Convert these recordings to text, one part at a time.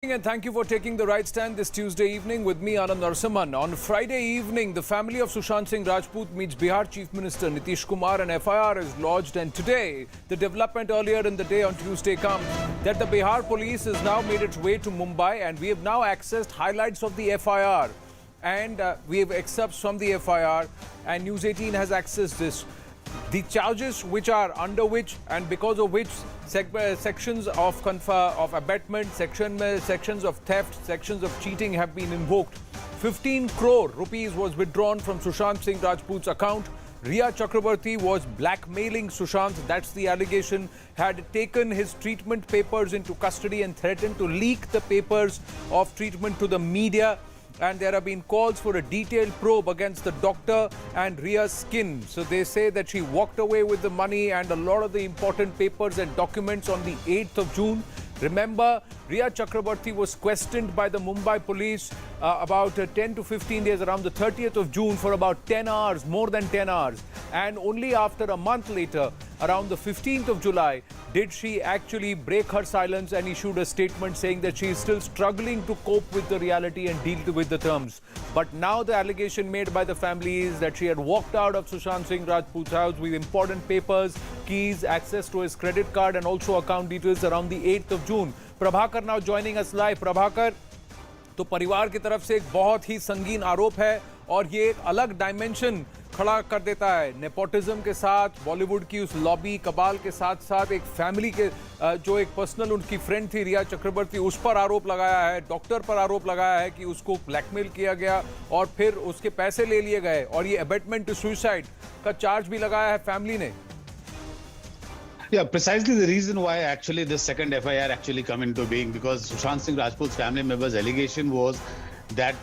And thank you for taking the right stand this Tuesday evening with me, Anand Narasimhan. On Friday evening, the family of Sushant Singh Rajput meets Bihar Chief Minister Nitish Kumar and FIR is lodged. And today, the development earlier in the day on Tuesday comes that the Bihar police has now made its way to Mumbai and we have now accessed highlights of the FIR. And we have excerpts from the FIR and News 18 has accessed this. The charges which are under which and because of which sections of abetment, sections of theft, sections of cheating have been invoked. 15 crore rupees was withdrawn from Sushant Singh Rajput's account. Riya Chakrabarti was blackmailing Sushant, that's the allegation, had taken his treatment papers into custody and threatened to leak the papers of treatment to the media. And there have been calls for a detailed probe against the doctor and Riya's skin. So they say that she walked away with the money and a lot of the important papers and documents on the 8th of June. Remember, Riya Chakrabarti was questioned by the Mumbai police about 10 to 15 days, around the 30th of June, for about 10 hours, more than 10 hours. And only after a month later, around the 15th of July, did she actually break her silence and issued a statement saying that she is still struggling to cope with the reality and deal with the terms. But now the allegation made by the family is that she had walked out of Sushant Singh Rajput's house with important papers, keys, access to his credit card and also account details around the 8th of June. Prabhakar now joining us live. Prabhakar, तो परिवार की तरफ से एक बहुत ही संगीन आरोप है और ये एक अलग डायमेंशन खड़ा कर देता है नेपोटिज्म के साथ, बॉलीवुड की उस लॉबी कबाल के साथ साथ एक फैमिली के जो एक पर्सनल उनकी फ्रेंड थी रिया चक्रवर्ती, उस पर आरोप लगाया है, डॉक्टर पर आरोप लगाया है कि उसको ब्लैकमेल किया गया और फिर उसके पैसे ले लिए गए और ये अबेटमेंट टू सुसाइड का चार्ज भी लगाया है फैमिली ने. Yeah, precisely the reason why actually this second FIR actually come into being, because Sushant Singh Rajput's family members' allegation was that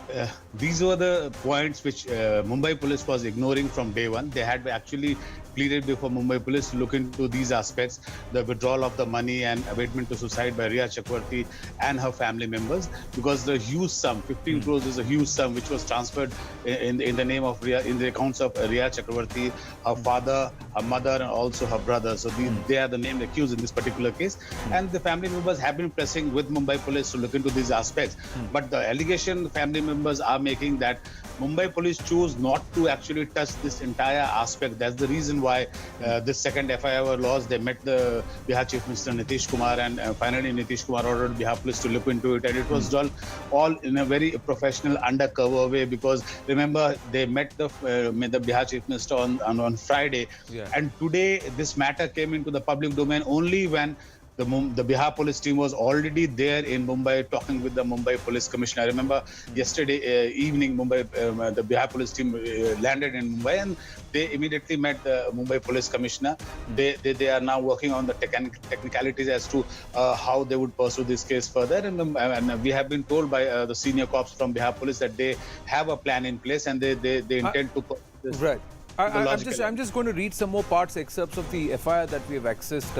these were the points which Mumbai police was ignoring from day one. They had actually pleaded before Mumbai police to look into these aspects, the withdrawal of the money and abatement to suicide by Riya Chakrabarti and her family members, because the huge sum, 15 crores is a huge sum, which was transferred in the name of Riya, in the accounts of Riya Chakrabarti, her father, her mother, and also her brother. So they are the named accused in this particular case. And the family members have been pressing with Mumbai police to look into these aspects. But the allegation family members are making that Mumbai police chose not to actually touch this entire aspect. That's the reason why this second FIR was lodged. They met the Bihar Chief Minister Nitish Kumar, and finally Nitish Kumar ordered Bihar police to look into it. And it was done all in a very professional, undercover way, because remember, they met the Bihar Chief Minister on Friday. Yeah. And today, this matter came into the public domain only when the Bihar police team was already there in Mumbai talking with the Mumbai police commissioner. I remember yesterday evening, the Bihar police team landed in Mumbai and they immediately met the Mumbai police commissioner. They are now working on the technicalities as to how they would pursue this case further. And we have been told by the senior cops from Bihar police that they have a plan in place and they intend to pursue this. Right. I'm just going to read some more excerpts of the FIR that we have accessed,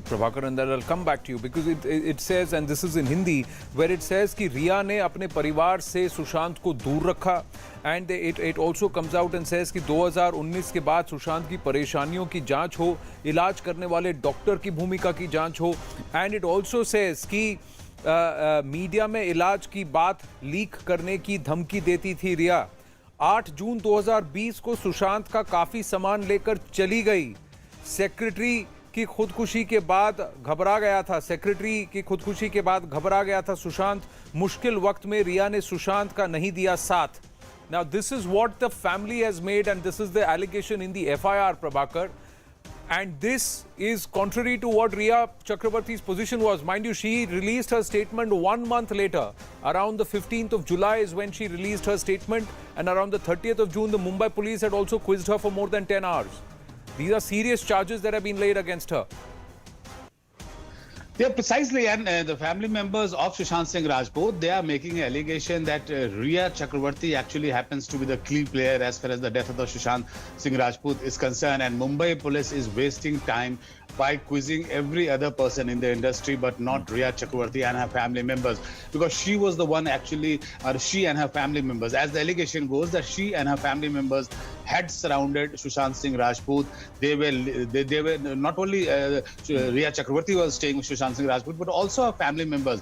Prabhakar, and then I'll come back to you, because it says, and this is in Hindi, where it says कि रिया ने अपने परिवार से सुशांत को दूर रखा, and it also comes out and says कि 2019 के बाद सुशांत की परेशानियों की जांच हो, इलाज करने वाले डॉक्टर की भूमिका की जांच हो, and it also says कि मीडिया में इलाज की बात लीक करने की धमकी देती थी रिया. 8 जून 2020 को सुशांत का काफी सामान लेकर चली गई. सेक्रेटरी की खुदकुशी के बाद घबरा गया था सुशांत. मुश्किल वक्त में रिया ने सुशांत का नहीं दिया साथ. Now this is what the family has made and this is the allegation in the FIR, Prabhakar. And this is contrary to what Riya Chakrabarti's position was. Mind you, she released her statement 1 month later. Around the 15th of July is when she released her statement. And around the 30th of June, the Mumbai police had also quizzed her for more than 10 hours. These are serious charges that have been laid against her. Yeah, precisely. And the family members of Sushant Singh Rajput, they are making an allegation that Riya Chakrabarti actually happens to be the key player as far as the death of the Sushant Singh Rajput is concerned. And Mumbai police is wasting time by quizzing every other person in the industry, but not Riya Chakrabarti and her family members, because she was the one actually, or she and her family members, as the allegation goes, that she and her family members had surrounded Sushant Singh Rajput. They were not only Riya Chakraborty was staying with Sushant Singh Rajput, but also our family members.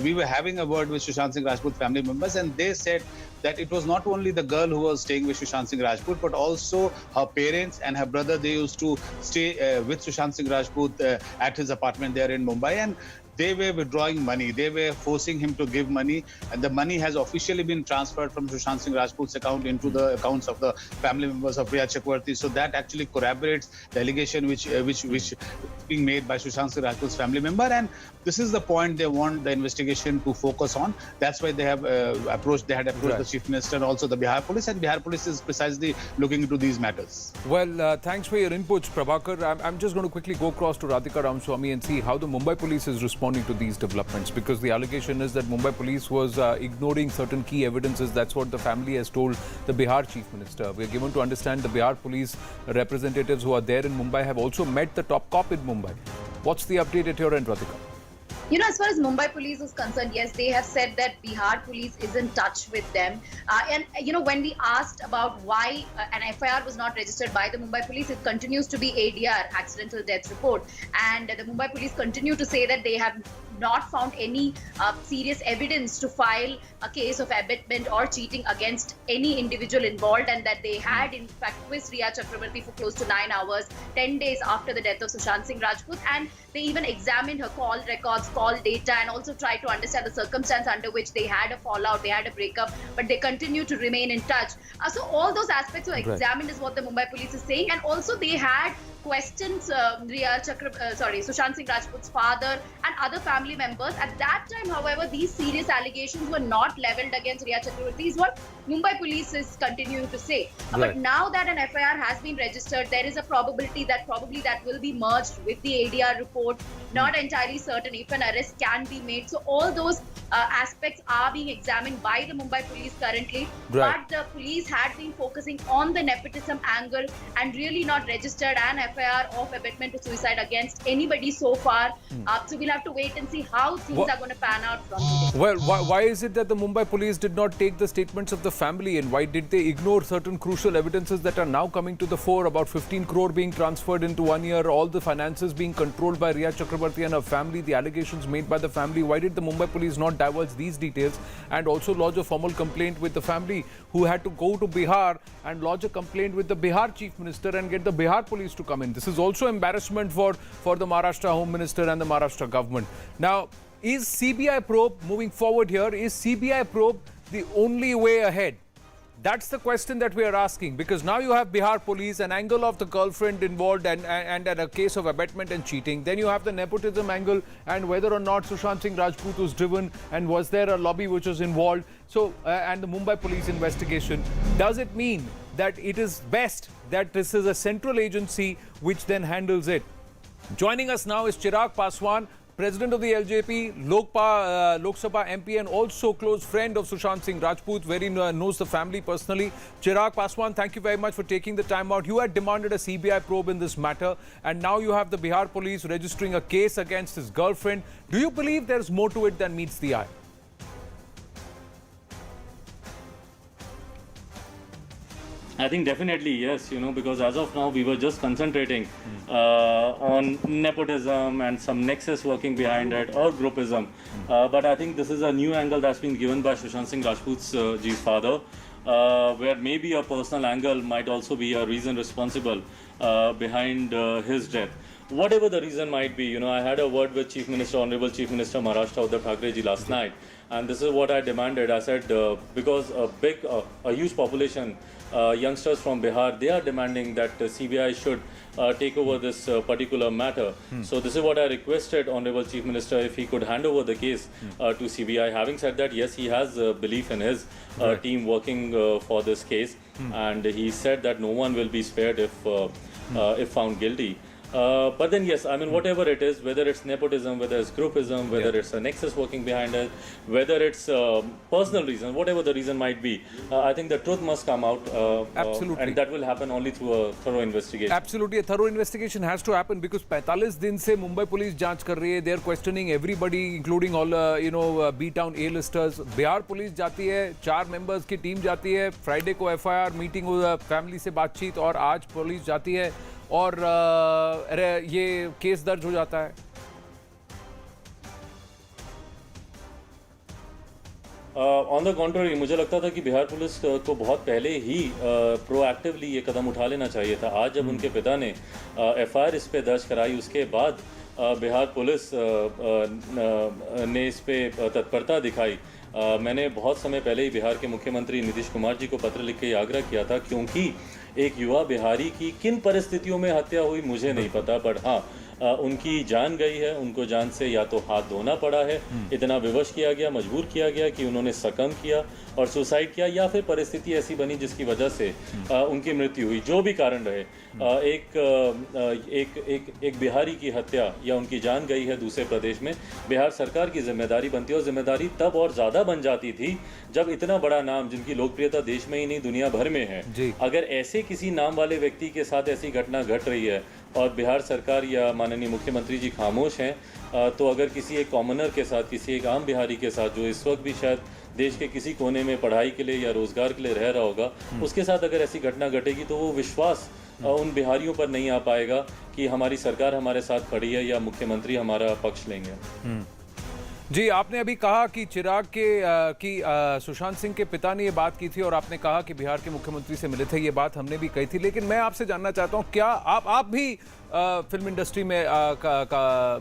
We were having a word with Sushant Singh Rajput family members, and they said that it was not only the girl who was staying with Sushant Singh Rajput, but also her parents and her brother. They used to stay with Sushant Singh Rajput at his apartment there in Mumbai, and they were withdrawing money. They were forcing him to give money, and the money has officially been transferred from Sushant Singh Rajput's account into the accounts of the family members of Riya Chakraborty. So that actually corroborates the allegation which is being made by Sushant Singh Rajput's family member, and this is the point they want the investigation to focus on. That's why they have approached the Chief Minister and also the Bihar Police, and Bihar Police is precisely looking into these matters. Well, thanks for your inputs, Prabhakar. I'm just going to quickly go across to Radhika Ramaswamy and see how the Mumbai Police is responding to these developments, because the allegation is that Mumbai Police was ignoring certain key evidences. That's what the family has told the Bihar Chief Minister. We're given to understand the Bihar Police representatives who are there in Mumbai have also met the top cop in Mumbai. What's the update at your end, Radhika? You know, as far as Mumbai Police is concerned, yes, they have said that Bihar Police is in touch with them. And, you know, when we asked about why an FIR was not registered by the Mumbai Police, it continues to be ADR, Accidental Death Report. And the Mumbai Police continue to say that they have not found any serious evidence to file a case of abetment or cheating against any individual involved, and that they had in fact quizzed Riya Chakraborty for close to 9 hours, 10 days after the death of Sushant Singh Rajput, and they even examined her call records, call data, and also tried to understand the circumstance under which they had a fallout, they had a breakup, but they continue to remain in touch. So all those aspects were examined is what the Mumbai Police is saying, and also they had questions Sushant Singh Rajput's father and other family members. At that time, however, these serious allegations were not levelled against Riya Chakraborty, is what Mumbai Police is continuing to say. But now that an FIR has been registered, there is a probability that probably that will be merged with the ADR report. Not entirely certain if an arrest can be made. So all those aspects are being examined by the Mumbai Police currently. But the police had been focusing on the nepotism angle and really not registered an FIR of abetment to suicide against anybody so far. So we'll have to wait and see how things are going to pan out from today. Well, why is it that the Mumbai Police did not take the statements of the family, and why did they ignore certain crucial evidences that are now coming to the fore, about 15 crore being transferred into 1 year, all the finances being controlled by Riya Chakraborty and her family, the allegations made by the family? Why did the Mumbai Police not divulge these details and also lodge a formal complaint with the family, who had to go to Bihar and lodge a complaint with the Bihar Chief Minister and get the Bihar Police to come in? This is also embarrassment for the Maharashtra Home Minister and the Maharashtra government. Now, is CBI probe moving forward here? Is CBI probe the only way ahead? That's the question that we are asking, because now you have Bihar Police, an angle of the girlfriend involved and a case of abetment and cheating. Then you have the nepotism angle and whether or not Sushant Singh Rajput was driven and was there a lobby which was involved. So, and the Mumbai Police investigation. Does it mean that it is best that this is a central agency which then handles it? Joining us now is Chirag Paswan, President of the LJP, Lok Sabha MP, and also close friend of Sushant Singh Rajput, very knows the family personally. Chirag Paswan, thank you very much for taking the time out. You had demanded a CBI probe in this matter, and now you have the Bihar Police registering a case against his girlfriend. Do you believe there's more to it than meets the eye? I think definitely yes, because as of now we were just concentrating on nepotism and some nexus working behind it, or groupism. But I think this is a new angle that's been given by Sushant Singh Rajput's Ji's father, where maybe a personal angle might also be a reason responsible behind his death. Whatever the reason might be, I had a word with Honorable Chief Minister Maharashtra Uddhav Thackeray ji last night, and this is what I demanded. I said, because a huge population, youngsters from Bihar, they are demanding that CBI should take over this particular matter. So this is what I requested Honorable Chief Minister, if he could hand over the case to CBI. Having said that, yes, he has belief in his team working for this case, and he said that no one will be spared if found guilty. But then yes, I mean whatever it is, whether it's nepotism, whether it's groupism, whether it's a nexus working behind it, whether it's personal reason, whatever the reason might be, I think the truth must come out. Absolutely. And that will happen only through a thorough investigation. Absolutely, a thorough investigation has to happen because 45 दिन से Mumbai police जांच कर रही है. They are questioning everybody, including all B-town A-listers. Bihar police जाती है, 4 members की team जाती है. फ्राइडे को FIR मीटिंग, फैमिली से बातचीत, और आज पुलिस जाती है और ये केस दर्ज हो जाता है. ऑन द कॉन्ट्ररी, मुझे लगता था कि बिहार पुलिस को बहुत पहले ही प्रोएक्टिवली ये कदम उठा लेना चाहिए था. आज जब उनके पिता ने FIR इस पे दर्ज कराई, उसके बाद बिहार पुलिस ने इस पे तत्परता दिखाई. मैंने बहुत समय पहले ही बिहार के मुख्यमंत्री नीतीश कुमार जी को पत्र लिख के आग्रह किया था, क्योंकि एक युवा बिहारी की किन परिस्थितियों में हत्या हुई मुझे नहीं पता, बट हाँ उनकी जान गई है. उनको जान से या तो हाथ धोना पड़ा है, इतना विवश किया गया, मजबूर किया गया कि उन्होंने सकम किया और सुसाइड किया, या फिर परिस्थिति ऐसी बनी जिसकी वजह से उनकी मृत्यु हुई. जो भी कारण रहे, एक बिहारी की हत्या या उनकी जान गई है दूसरे प्रदेश में, बिहार सरकार की जिम्मेदारी बनती है. और जिम्मेदारी तब और ज़्यादा बन जाती थी जब इतना बड़ा नाम, जिनकी लोकप्रियता देश में ही नहीं दुनिया भर में है, अगर ऐसे किसी नाम वाले व्यक्ति के साथ ऐसी घटना घट रही है और बिहार सरकार या माननीय मुख्यमंत्री जी खामोश हैं, तो अगर किसी एक कॉमनर के साथ, किसी एक आम बिहारी के साथ, जो इस वक्त भी शायद देश के किसी कोने में पढ़ाई के लिए या रोजगार के लिए रह रहा होगा, उसके साथ अगर ऐसी घटना घटेगी तो वो विश्वास उन बिहारियों पर नहीं आ पाएगा कि हमारी सरकार हमारे साथ खड़ी है या मुख्यमंत्री हमारा पक्ष लेंगे. जी, आपने अभी कहा कि चिराग की सुशांत सिंह के पिता ने ये बात की थी और आपने कहा कि बिहार के मुख्यमंत्री से मिले थे. ये बात हमने भी कही थी, लेकिन मैं आपसे जानना चाहता हूँ, क्या आप भी फिल्म इंडस्ट्री में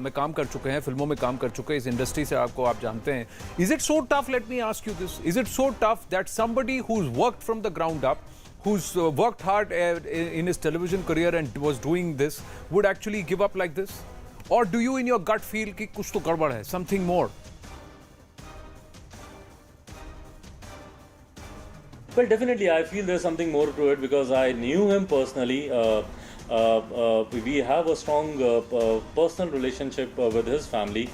में काम कर चुके हैं, फिल्मों में काम कर चुके हैं, इस इंडस्ट्री से आपको आप जानते हैं. Is it so tough, let me ask you this, is it so tough that somebody who is worked from the ground up, who's worked hard in his television career and was doing this, would actually give up like this? Or do you in your gut feel कि कुछ तो गड़बड़ है, something more? Well, definitely, I feel there's something more to it because I knew him personally. We have a strong personal relationship with his family.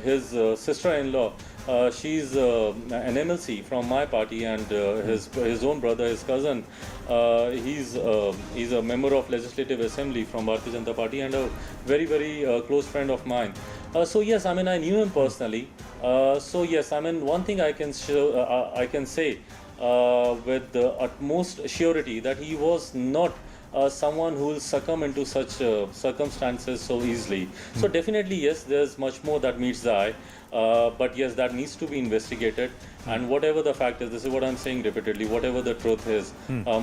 His sister-in-law, she's an MLC from my party, and his own brother, his cousin, he's a member of Legislative Assembly from Bharatiya Janata Party and a very close friend of mine. So yes, I mean I knew him personally. So yes, I mean one thing I can say with the utmost surety that he was not someone who will succumb into such circumstances so easily. So definitely yes, there's much more that meets the eye, but yes, that needs to be investigated, and whatever the fact is, this is what I'm saying repeatedly, whatever the truth is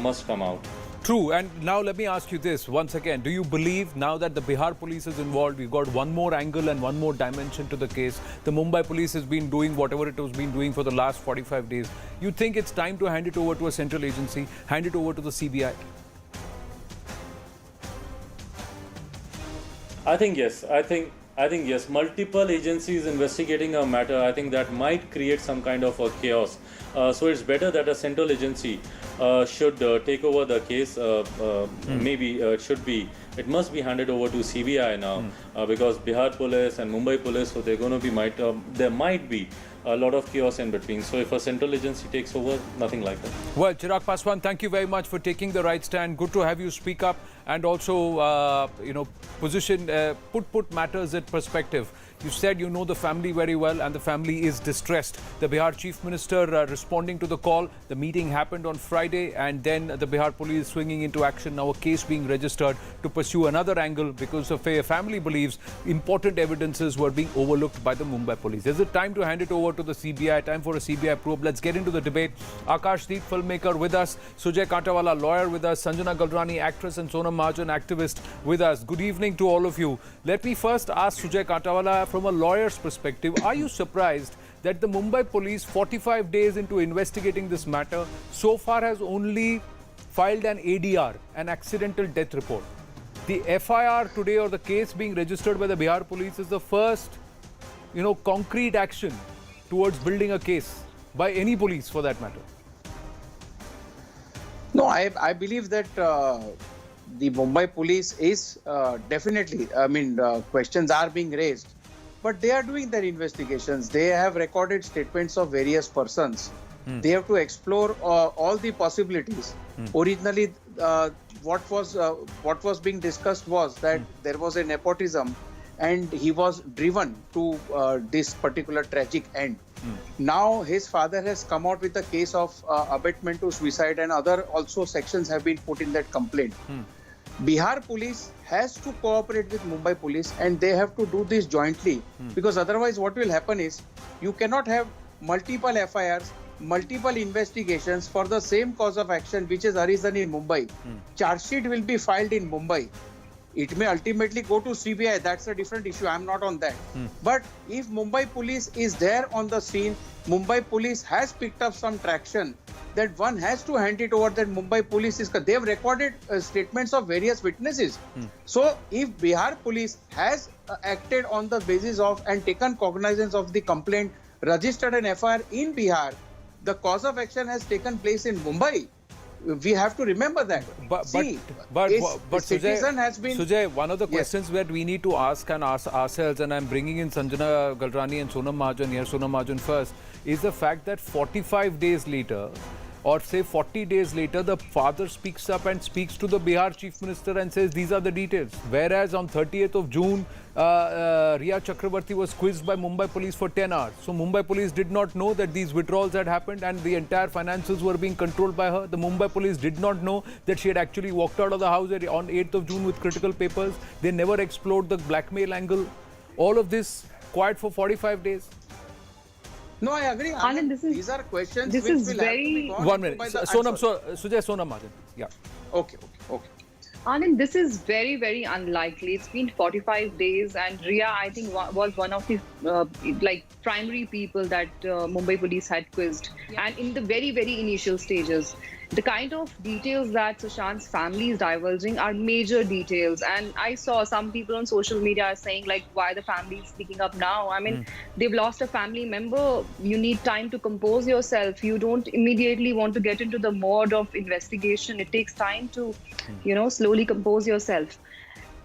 must come out. True. And now let me ask you this once again. Do you believe now that the Bihar police is involved, we've got one more angle and one more dimension to the case, the Mumbai police has been doing whatever it has been doing for the last 45 days, you think it's time to hand it over to a central agency, hand it over to the CBI? I think yes. I think yes. Multiple agencies investigating a matter, I think that might create some kind of a chaos. So it's better that a central agency should take over the case. Maybe it must be handed over to CBI now, because Bihar police and Mumbai police, so they're going to be there might be a lot of chaos in between. So if a central agency takes over, nothing like that. Well, Chirag Paswan, thank you very much for taking the right stand. Good to have you speak up and also, position, put matters in perspective. You said you know the family very well and the family is distressed. The Bihar Chief Minister responding to the call. The meeting happened on Friday and then the Bihar police swinging into action. Now a case being registered to pursue another angle because the family believes important evidences were being overlooked by the Mumbai police. Is it time to hand it over to the CBI? Time for a CBI probe. Let's get into the debate. Akash Deep, filmmaker, with us. Sujay Kantawala, lawyer, with us. Sanjana Galrani, actress, and Sonam Mahajan, activist, with us. Good evening to all of you. Let me first ask Sujay Kantawala, from a lawyer's perspective, are you surprised that the Mumbai police, 45 days into investigating this matter, so far has only filed an ADR, an accidental death report? The FIR today, or the case being registered by the Bihar police, is the first, concrete action towards building a case by any police for that matter. No, I believe that the Mumbai police is definitely, questions are being raised, but they are doing their investigations. They have recorded statements of various persons. They have to explore all the possibilities. Originally, what was being discussed was that there was a nepotism, and he was driven to this particular tragic end. Now his father has come out with a case of abetment to suicide, and other also sections have been put in that complaint. Bihar police has to cooperate with Mumbai police, and they have to do this jointly, because otherwise what will happen is you cannot have multiple FIRs, multiple investigations for the same cause of action which is arisen in Mumbai. Charge sheet will be filed in Mumbai. It may ultimately go to CBI. That's a different issue. I'm not on that. But if Mumbai police is there on the scene, Mumbai police has picked up some traction, that one has to hand it over, that Mumbai police is, they have recorded statements of various witnesses. So if Bihar police has acted on the basis of and taken cognizance of the complaint, registered an FIR in Bihar, the cause of action has taken place in Mumbai. We have to remember that. But citizen has been. Sujay, one of the questions that we need to ask ourselves, and I'm bringing in Sanjana Galrani and Sonam Mahajan here. Sonam Mahajan first, is the fact that 45 days later, or say 40 days later, the father speaks up and speaks to the Bihar Chief Minister and says these are the details. Whereas on 30th of June, Riya Chakrabarti was quizzed by Mumbai police for 10 hours. So Mumbai police did not know that these withdrawals had happened and the entire finances were being controlled by her. The Mumbai police did not know that she had actually walked out of the house on 8th of June with critical papers. They never explored the blackmail angle. All of this quiet for 45 days. No, I agree. Anand, these are questions this which is will very- have to be gone 1 minute. by the Sujay, Sonam Mahajan. Yeah. Okay. Anand, this is very, very unlikely. It's been 45 days, and Riya, I think, was one of the primary people that Mumbai police had quizzed, and in the very, very initial stages. The kind of details that Sushant's family is divulging are major details, and I saw some people on social media saying why the family is speaking up now. I mean, they've lost a family member. You need time to compose yourself. You don't immediately want to get into the mode of investigation. It takes time to, slowly compose yourself.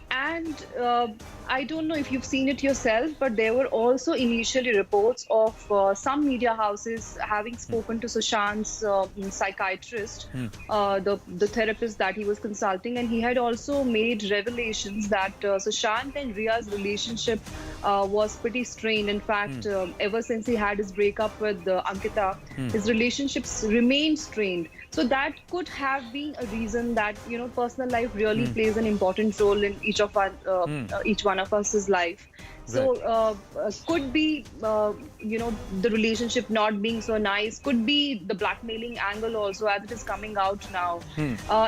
And I don't know if you've seen it yourself, but there were also initially reports of some media houses having spoken to Sushant's psychiatrist, the therapist that he was consulting, and he had also made revelations that Sushant and Riya's relationship was pretty strained. In fact, ever since he had his breakup with Ankita, his relationships remained strained. So that could have been a reason that personal life really plays an important role in each one of us's life. So could be the relationship not being so nice, could be the blackmailing angle also, as it is coming out now.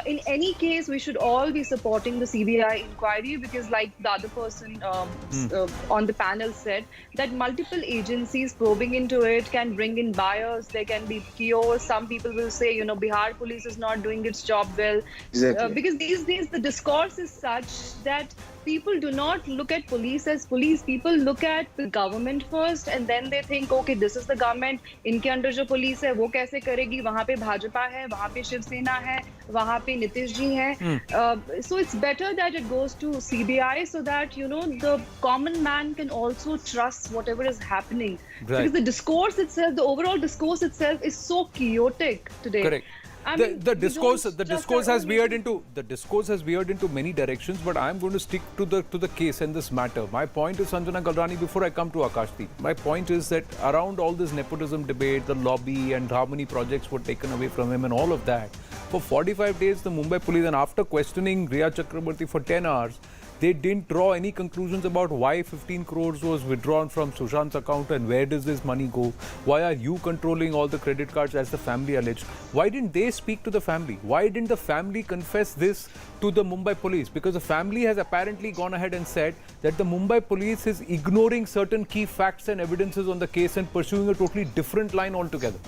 In any case, we should all be supporting the CBI inquiry, because like the other person on the panel said, that multiple agencies probing into it can bring in bias. There can be chaos. Some people will say Bihar police is not doing its job well. Exactly. Because these days the discourse is such that people do not look at police as police. People look at the government first, and then they think, okay, this is the government. इनके under जो police है वो कैसे करेगी? वहाँ पे भाजपा है, वहाँ पे शिवसेना है, वहाँ पे नीतीश जी हैं. So it's better that it goes to CBI, so that the common man can also trust whatever is happening. Right. Because the discourse itself, the overall discourse itself, is so chaotic today. Correct. I mean, The we discourse don't has trust our veered own into many directions, but I am going to stick to the case and this matter. My point is, Sanjana Galrani, before I come to Akashdeep, my point is that around all this nepotism debate, the lobby and how many projects were taken away from him and all of that, for 45 days the Mumbai police, and after questioning Riya Chakrabarti for 10 hours, they didn't draw any conclusions about why 15 crores was withdrawn from Sushant's account and where does this money go? Why are you controlling all the credit cards, as the family alleged? Why didn't they speak to the family? Why didn't the family confess this to the Mumbai police? Because the family has apparently gone ahead and said that the Mumbai police is ignoring certain key facts and evidences on the case and pursuing a totally different line altogether.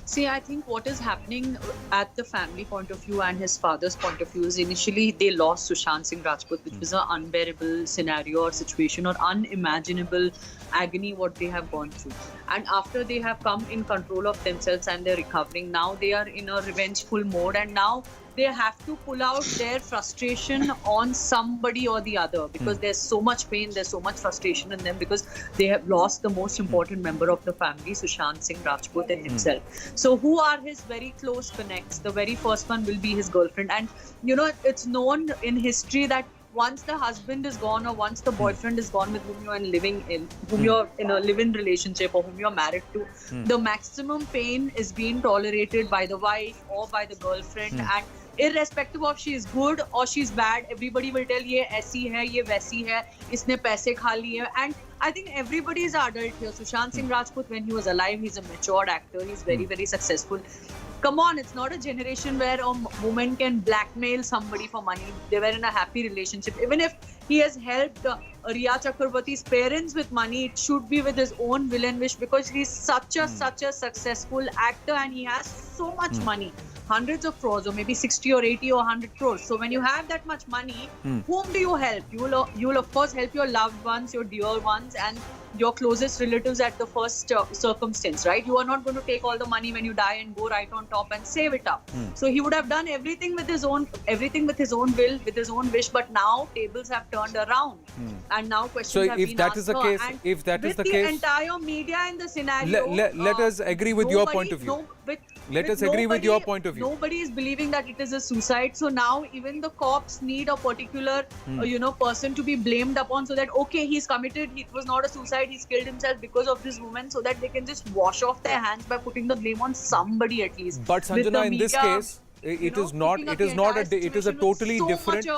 See, I think what is happening at the family point of view and his father's point of view is, initially they lost Sushant Singh Rajput, which was an unbearable scenario or situation or unimaginable agony what they have gone through. And after they have come in control of themselves and they're recovering, now they are in a revengeful mode, and now they have to pull out their frustration on somebody or the other, because there's so much pain, there's so much frustration in them, because they have lost the most important member of the family, Sushant Singh Rajput, and himself. So who are his very close connects? The very first one will be his girlfriend. And you know, it's known in history that once the husband is gone, or once the boyfriend is gone with whom you're in a live-in relationship, or whom you're married to, the maximum pain is being tolerated by the wife or by the girlfriend. And irrespective of she is good or she's bad, everybody will tell ye aisi hai, ye waisi hai, isne paise kha liye. And I think everybody is an adult here. Sushant Singh Rajput, when he was alive, he's a matured actor. He's very, very successful. Come on, it's not a generation where a woman can blackmail somebody for money. They were in a happy relationship. Even if he has helped Riya Chakrabarti's parents with money, it should be with his own will and wish, because he's such a successful actor and he has so much money. Hundreds of crores, or maybe 60 or 80 or 100 crores. So when you have that much money, whom do you help? You will of course help your loved ones, your dear ones, and your closest relatives at the first circumstance, right? You are not going to take all the money when you die and go right on top and save it up. So he would have done everything with his own will, with his own wish. But now tables have turned around, and now questions have been asked. So if that is the case, if that is the case, with the entire media in the scenario, let us agree with your point of view. Let us agree with your point of view. Nobody is believing that it is a suicide. So now even the cops need a particular, person to be blamed upon, so that, okay, he's committed, it was not a suicide, he's killed himself because of this woman, so that they can just wash off their hands by putting the blame on somebody at least. But Sanjana, in this case, it is a totally different.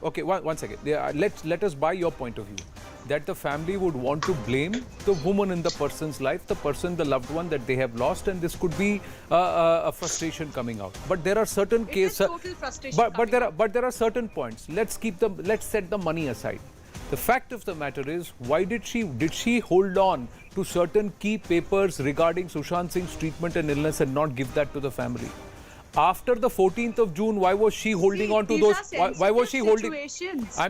Okay, one second. Let us buy your point of view. That the family would want to blame the woman in the person's life, the loved one that they have lost, and this could be a frustration coming out. But there are certain cases. Total frustration. But there are certain points. Let's set the money aside. The fact of the matter is, why did she hold on to certain key papers regarding Sushant Singh's treatment and illness and not give that to the family? After the 14th of June, why was she holding on to those? Why was she holding? These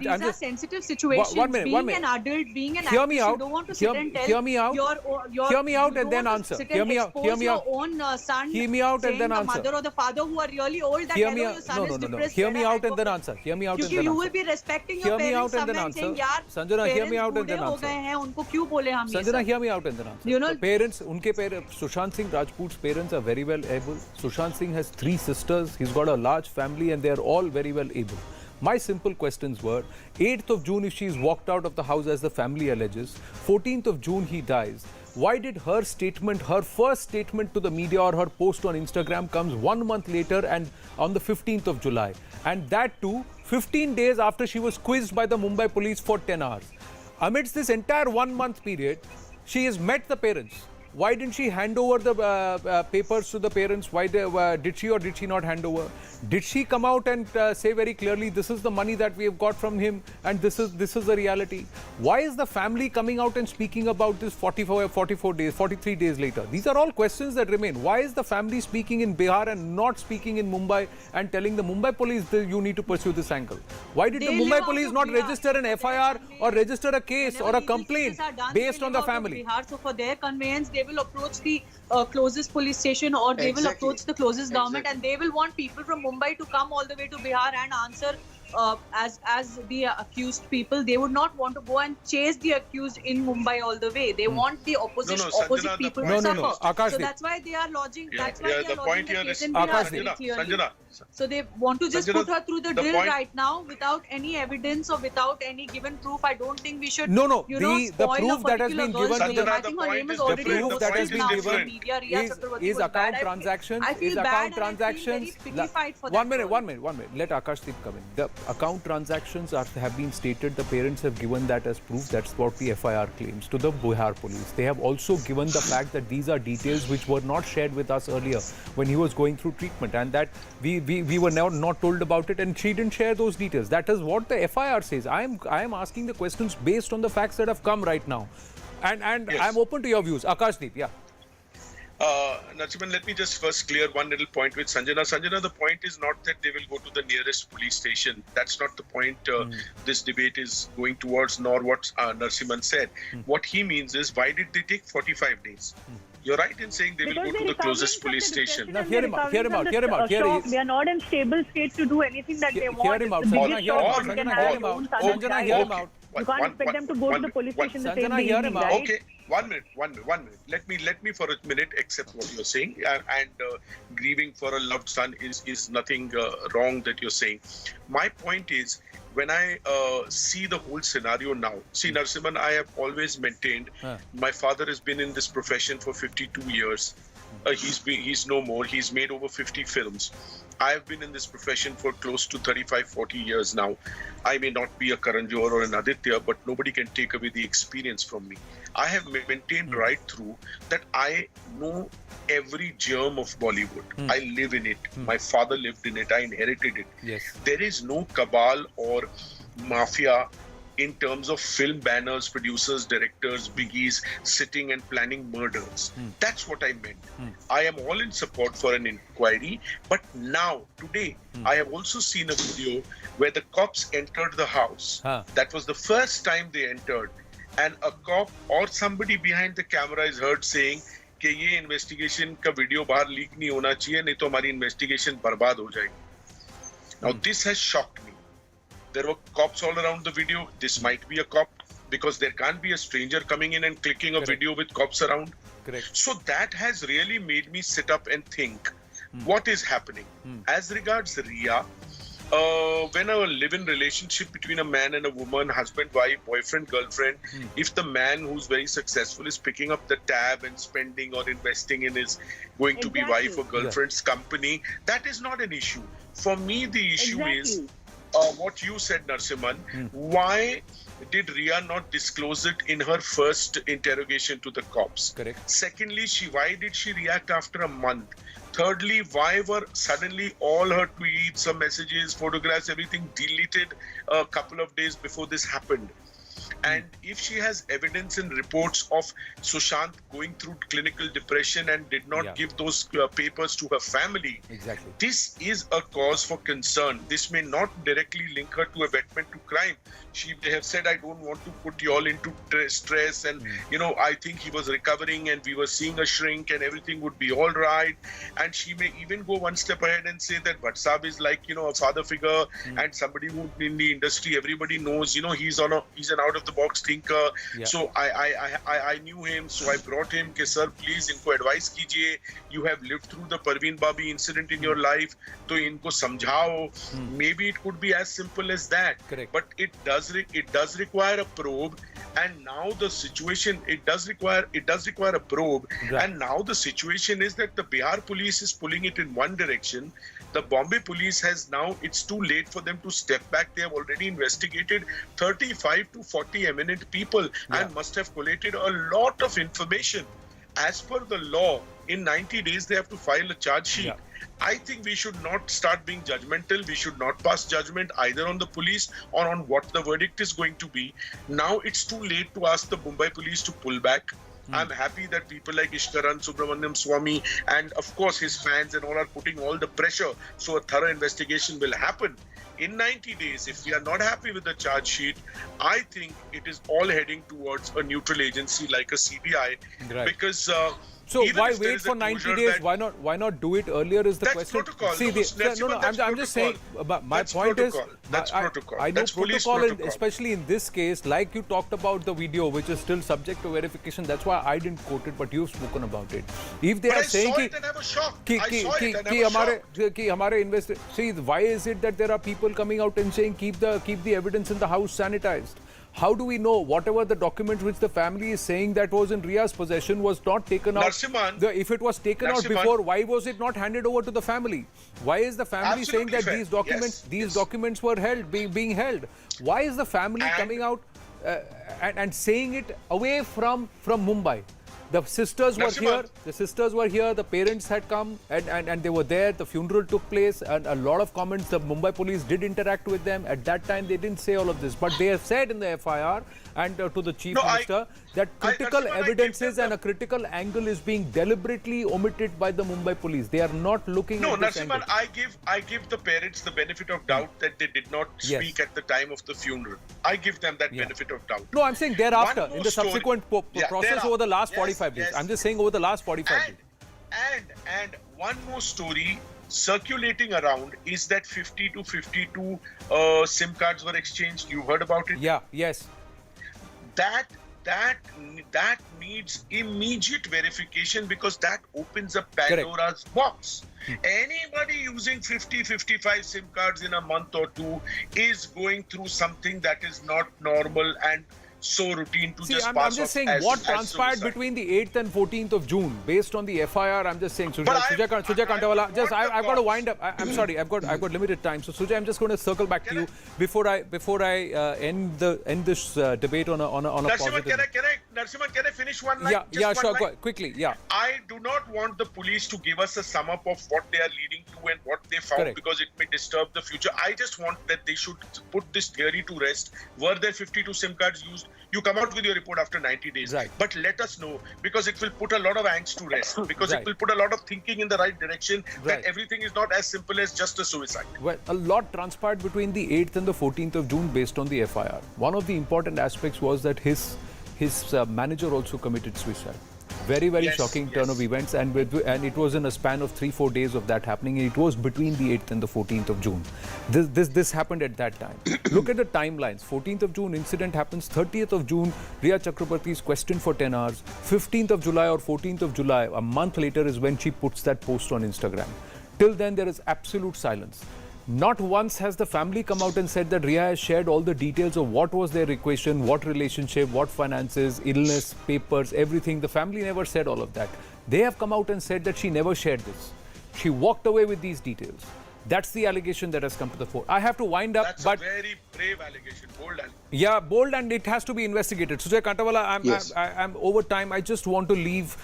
are sensitive situations. One minute. Being an adult, being an Hear actress, me out. you don't want to sit and tell Hear me out. Hear me out and then answer. Hear me out. Hear me out. Your own son. Hear me out and then answer. The mother or the father who are really old, that Hear me your out. son is depressed. Hear me out and then answer. Hear me out and then answer. You will be respecting your parents somewhere, saying, "Yaar, Sanjana, hear me out and then answer. उनको क्यों बोले हम ये Sanjana, सब?" hear me out and then answer. You know, Unke parents, Sushant Singh Rajput's parents are very well able. Sushant Singh has 3 sisters. He's got a large family and they are all very well able. My simple questions were, 8th of June, if she's walked out of the house as the family alleges, 14th of June he dies. Why did her statement, her first statement to the media or her post on Instagram comes 1 month later and on the 15th of July? And that too, 15 days after she was quizzed by the Mumbai police for 10 hours. Amidst this entire 1 month period, she has met the parents. Why didn't she hand over the papers to the parents? Why did she or did she not hand over? Did she come out and say very clearly, this is the money that we have got from him and this is the reality? Why is the family coming out and speaking about this 43 days later? These are all questions that remain. Why is the family speaking in Bihar and not speaking in Mumbai and telling the Mumbai police that you need to pursue this angle? Why did the Mumbai police not register an FIR or register a case or a complaint based on the family? So for their conveyance, they will approach the closest police station, or they will approach the closest government, and they will want people from Mumbai to come all the way to Bihar and answer as the accused people. They would not want to go and chase the accused in Mumbai all the way. They want the opposite people to suffer. Akashdeep. So that's why they are lodging. That's why they are the point lodging here the case is in Bihar very Sanjana, clearly. Sanjana. So they want to just Sanjana, put her through the the drill point- right now without any evidence or without any given proof. I don't think we should. No, the proof that has been given to the I think her name is the already proof that has posted been now given in media. Riya Chakrabarti is was account bad. transactions. I feel Is bad account and I feel transactions. very pitified for One that minute. Let Akashdeep come in. The account transactions have been stated. The parents have given that as proof. That's what the FIR claims to the Bihar police. They have also given the fact that these are details which were not shared with us earlier when he was going through treatment, and that we were not told about it, and she didn't share those details. That is what the FIR says. I am asking the questions based on the facts that have come right now, and Yes. I'm open to your views. Akashdeep, yeah. Narasimhan, let me just first clear one little point with Sanjana. Sanjana, the point is not that they will go to the nearest police station. That's not the point this debate is going towards, nor what Narasimhan said. What he means is, why did they take 45 days? You're right in saying they will go to the closest police station. Now, hear him out. Hear him out. Hear him out. They are not in stable state to do anything that they Hear want. him out. It's the Sanjana, biggest hear him shock out. you can Sanjana, have hear your him out. own son Sanjana, die. hear him out. You can't expect them to go to the police station the same Sanjana, day hear him evening, out. right? Okay, 1 minute, 1 minute. Let me for a minute accept what you're saying, and grieving for a loved son is nothing wrong that you're saying. My point is, when I see the whole scenario now, see Narasimhan, I have always maintained my father has been in this profession for 52 years. He's no more. He's made over 50 films. I have been in this profession for close to 35-40 years now. I may not be a Karan Johar or an Aditya, but nobody can take away the experience from me. I have maintained right through that I know every germ of Bollywood. I live in it. My father lived in it. I inherited it. Yes. There is no cabal or mafia in terms of film banners, producers, directors, biggies sitting and planning murders. That's what I meant. I am all in support for an inquiry, but now, today, I have also seen a video where the cops entered the house. That was the first time they entered, and a cop or somebody behind the camera is heard saying कि ये investigation का video बाहर leak नहीं होना चाहिए, नहीं तो हमारी इन्वेस्टिगेशन बर्बाद हो जाएगी. Now this has shocked me. There were cops all around the video. This might be a cop, because there can't be a stranger coming in and clicking a video with cops around. Correct. So that has really made me sit up and think, what is happening? As regards Riya, when a live-in relationship between a man and a woman, husband, wife, boyfriend, girlfriend, if the man who's very successful is picking up the tab and spending or investing in his going to be wife or girlfriend's company, that is not an issue. For me, the issue is what you said, Narasimhan. Why did Riya not disclose it in her first interrogation to the cops? Correct. Secondly, why did she react after a month? Thirdly, why were suddenly all her tweets, her messages, photographs, everything deleted a couple of days before this happened? And if she has evidence and reports of Sushant going through clinical depression and did not give those papers to her family, Exactly. this is a cause for concern. This may not directly link her to abetment to crime. She may have said, I don't want to put you all into stress, and I think he was recovering and we were seeing a shrink and everything would be all right. And she may even go one step ahead and say that Bhatt Saab is like, a father figure and somebody who in the industry everybody knows, he's an out of the box thinker. So I knew him, so I brought him. Ke sir, please inko advice kijiye. You have lived through the Parveen Babi incident in your life, to inko samjhao. Maybe it could be as simple as that. Correct. But it does require a probe, and now the situation it does require a probe. Right. And now the situation is that the Bihar police is pulling it in one direction. The Bombay police has now, it's too late for them to step back. They have already investigated 35 to 40 eminent people and must have collated a lot of information. As per the law, in 90 days they have to file a charge sheet. I think we should not start being judgmental. We should not pass judgment either on the police or on what the verdict is going to be. Now it's too late to ask the Mumbai police to pull back. I'm happy that people like Ishkaran, Subramaniam Swamy, and of course his fans and all are putting all the pressure so a thorough investigation will happen. In 90 days, if we are not happy with the charge sheet, I think it is all heading towards a neutral agency like a CBI. Right. Because So even why if there wait is a for 90 closure days? that- Why not do it earlier is the That's question. protocol. See, No, that's I'm just saying. protocol. But my That's point protocol. is, That's I protocol. know That's police protocol, protocol. especially in this case, like you talked about the video, which is still subject to verification. That's why I didn't quote it, but you've spoken about it. If they But are I saying saw it and I was shocked. I saw it and I कि was हमारे shocked. see, why is it that there are people coming out and saying keep the evidence in the house sanitized? How do we know whatever the document which the family is saying that was in Riya's possession was not taken out? Narasimhan, If it was taken out Narasimhan. before, why was it not handed over to the family? Why is the family saying Absolutely that fair. these documents Yes. documents were held being held? Why is the family And- coming out and saying it away from Mumbai? The sisters were Narasimhan. here. The sisters were here. The parents had come and they were there. The funeral took place, and a lot of comments. The Mumbai police did interact with them. At that time, they didn't say all of this, but they have said in the FIR and to the chief minister that critical Narasimhan, I give evidences them and a critical angle is being deliberately omitted by the Mumbai police. They are not looking No, at this Narasimhan, angle. I give the parents the benefit of doubt that they did not Yes. speak at the time of the funeral. I give them that benefit of doubt. No, I'm saying thereafter, One more in the story. subsequent process thereafter. over the last Yes. 45 45 days. yes. I'm just saying over the last 45 days. And one more story circulating around is that 50 to 52 SIM cards were exchanged. You heard about it? Yeah, yes. That needs immediate verification because that opens up Pandora's box. Anybody using 50-55 SIM cards in a month or two is going through something that is not normal and so routine to See, just I'm pass just off saying as, what as transpired suicide. between the 8th and 14th of June based on the FIR. I'm just saying, Sujay I Kantawala. want Just the I've got to cops. wind up. I'm sorry, I've got limited time. So Sujay, I'm just going to circle back to you before I end this debate on a Narasimhan, positive. can I finish one line? Yeah, Just yeah, one sure. line? Go, quickly, yeah. I do not want the police to give us a sum up of what they are leading to and what they found Correct. because it may disturb the future. I just want that they should put this theory to rest. Were there 52 SIM cards used? You come out with your report after 90 days. Right. But let us know because it will put a lot of angst to rest because Right. it will put a lot of thinking in the right direction Right. that everything is not as simple as just a suicide. Well, a lot transpired between the 8th and the 14th of June based on the FIR. One of the important aspects was that his manager also committed suicide. Very, very Yes, shocking turn yes. of events, and it was in a span of 3-4 days of that happening. And it was between the 8th and the 14th of June. This happened at that time. Look at the timelines. 14th of June incident happens. 30th of June, Riya Chakrabarti is questioned for 10 hours. 15th of July or 14th of July, a month later, is when she puts that post on Instagram. Till then, there is absolute silence. Not once has the family come out and said that Riya has shared all the details of what was their equation, what relationship, what finances, illness, papers, everything. The family never said all of that. They have come out and said that she never shared this. She walked away with these details. That's the allegation that has come to the fore. I have to wind up, That's but a very brave allegation, bold allegation. yeah, bold, and it has to be investigated. Sujay Kantawala, Yes. I'm over time. I just want to leave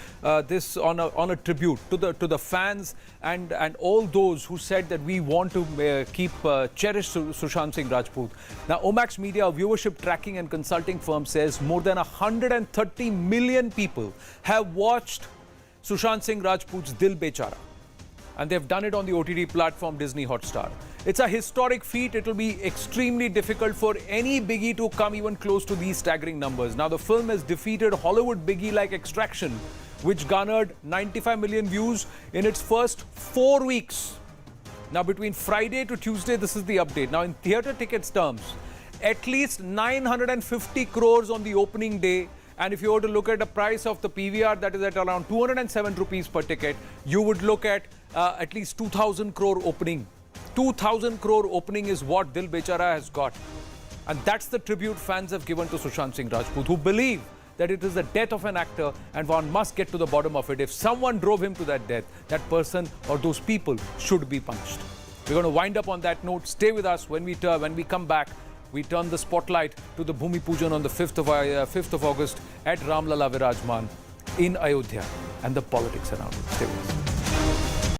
this on a tribute to the fans and all those who said that we want to cherish Sushant Singh Rajput. Now, Omax Media, a viewership tracking and consulting firm, says more than 130 million people have watched Sushant Singh Rajput's Dil Bechara. And they've done it on the OTT platform Disney Hotstar. It's a historic feat. It will be extremely difficult for any biggie to come even close to these staggering numbers. Now, the film has defeated Hollywood biggie like Extraction, which garnered 95 million views in its first 4 weeks. Now, between Friday to Tuesday, this is the update. Now, in theatre tickets terms, at least 950 crores on the opening day. And if you were to look at the price of the PVR, that is at around 207 rupees per ticket, you would look at least 2,000 crore opening. 2,000 crore opening is what Dil Bechara has got. And that's the tribute fans have given to Sushant Singh Rajput, who believe that it is the death of an actor and one must get to the bottom of it. If someone drove him to that death, that person or those people should be punished. We're going to wind up on that note. Stay with us. When we come back, we turn the spotlight to the Bhumi Pujan on the 5th of August at Ramlala Virajman in Ayodhya and the politics around it. Stay with us.